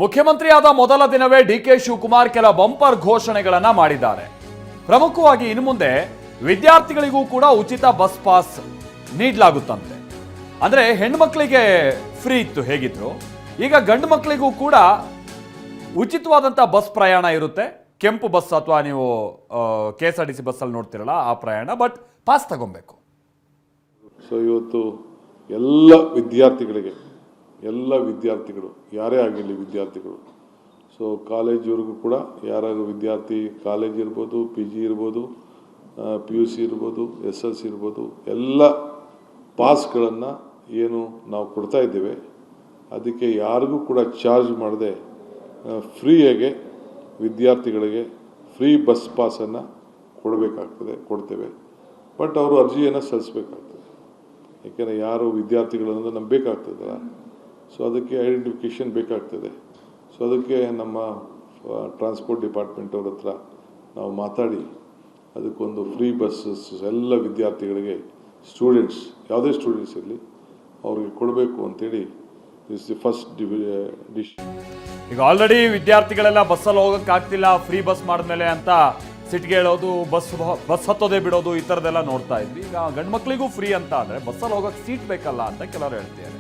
ಮುಖ್ಯಮಂತ್ರಿಯಾದ ಮೊದಲ ದಿನವೇ ಡಿಕೆ ಶಿವಕುಮಾರ್ ಕೆಲ ಬಂಪರ್ ಘೋಷಣೆಗಳನ್ನ ಮಾಡಿದ್ದಾರೆ. ಪ್ರಮುಖವಾಗಿ ಇನ್ನು ಮುಂದೆ ವಿದ್ಯಾರ್ಥಿಗಳಿಗೂ ಕೂಡ ಉಚಿತ ಬಸ್ ಪಾಸ್ ನೀಡಲಾಗುತ್ತಂತೆ. ಅಂದ್ರೆ ಹೆಣ್ಮಕ್ಳಿಗೆ ಫ್ರೀ ಇತ್ತು ಹೇಗಿದ್ರು, ಈಗ ಗಂಡು ಮಕ್ಕಳಿಗೂ ಕೂಡ ಉಚಿತವಾದಂಥ ಬಸ್ ಪ್ರಯಾಣ ಇರುತ್ತೆ. ಕೆಂಪು ಬಸ್ ಅಥವಾ ನೀವು KSRTC ಬಸ್ಸಲ್ಲಿ ನೋಡ್ತಿರಲ್ಲ ಆ ಪ್ರಯಾಣ, ಬಟ್ ಪಾಸ್ ತಗೊಬೇಕು. ಸೊ ಇವತ್ತು ಎಲ್ಲ ವಿದ್ಯಾರ್ಥಿಗಳು ಯಾರೇ ಆಗಿರಲಿ ವಿದ್ಯಾರ್ಥಿಗಳು, ಸೊ ಕಾಲೇಜ್ವರೆಗೂ ಕೂಡ ಯಾರು ವಿದ್ಯಾರ್ಥಿ, ಕಾಲೇಜ್ ಇರ್ಬೋದು, PG ಇರ್ಬೋದು, PUC ಇರ್ಬೋದು, SLC ಇರ್ಬೋದು, ಎಲ್ಲ ಪಾಸ್ಗಳನ್ನು ಏನು ನಾವು ಕೊಡ್ತಾ ಇದ್ದೇವೆ ಅದಕ್ಕೆ ಯಾರಿಗೂ ಕೂಡ ಚಾರ್ಜ್ ಮಾಡದೆ ಫ್ರೀಯಾಗೆ ವಿದ್ಯಾರ್ಥಿಗಳಿಗೆ ಫ್ರೀ ಬಸ್ ಪಾಸನ್ನು ಕೊಡ್ತೇವೆ. ಬಟ್ ಅವರು ಅರ್ಜಿಯನ್ನು ಸಲ್ಲಿಸಬೇಕಾಗ್ತದೆ. ಯಾಕೆಂದರೆ ಯಾರು ವಿದ್ಯಾರ್ಥಿಗಳನ್ನು ನಂಬಬೇಕಾಗ್ತದಲ್ಲ, ಸೊ ಅದಕ್ಕೆ ಐಡೆಂಟಿಫಿಕೇಷನ್ ಬೇಕಾಗ್ತದೆ. ಸೊ ಅದಕ್ಕೆ ನಮ್ಮ ಟ್ರಾನ್ಸ್ಪೋರ್ಟ್ ಡಿಪಾರ್ಟ್ಮೆಂಟ್ ಅವ್ರ ಹತ್ರ ನಾವು ಮಾತಾಡಿ ಅದಕ್ಕೊಂದು ಫ್ರೀ ಬಸ್ಸಸ್ ಎಲ್ಲ ವಿದ್ಯಾರ್ಥಿಗಳಿಗೆ, ಸ್ಟೂಡೆಂಟ್ಸ್ ಯಾವುದೇ ಸ್ಟೂಡೆಂಟ್ಸ್ ಇರಲಿ ಅವ್ರಿಗೆ ಕೊಡಬೇಕು ಅಂತೇಳಿ ದಿಸ್ ದಿ ಫಸ್ಟ್ ಡಿಶ್. ಈಗ ಆಲ್ರೆಡಿ ವಿದ್ಯಾರ್ಥಿಗಳೆಲ್ಲ ಬಸ್ಸಲ್ಲಿ ಹೋಗೋಕ್ಕಾಗ್ತಿಲ್ಲ ಫ್ರೀ ಬಸ್ ಮಾಡಿದ್ಮೇಲೆ ಅಂತ ಸಿಟಿಗೆ ಹೇಳೋದು, ಬಸ್ ಹತ್ತೋದೇ ಬಿಡೋದು, ಈ ಥರದ್ದೆಲ್ಲ ನೋಡ್ತಾ ಇದ್ವಿ. ಈಗ ಗಂಡು ಮಕ್ಕಳಿಗೂ ಫ್ರೀ ಅಂತ ಅಂದರೆ ಬಸ್ಸಲ್ಲಿ ಹೋಗೋಕ್ಕೆ ಸೀಟ್ ಬೇಕಲ್ಲ ಅಂತ ಕೆಲವರು ಹೇಳ್ತಿದ್ದಾರೆ.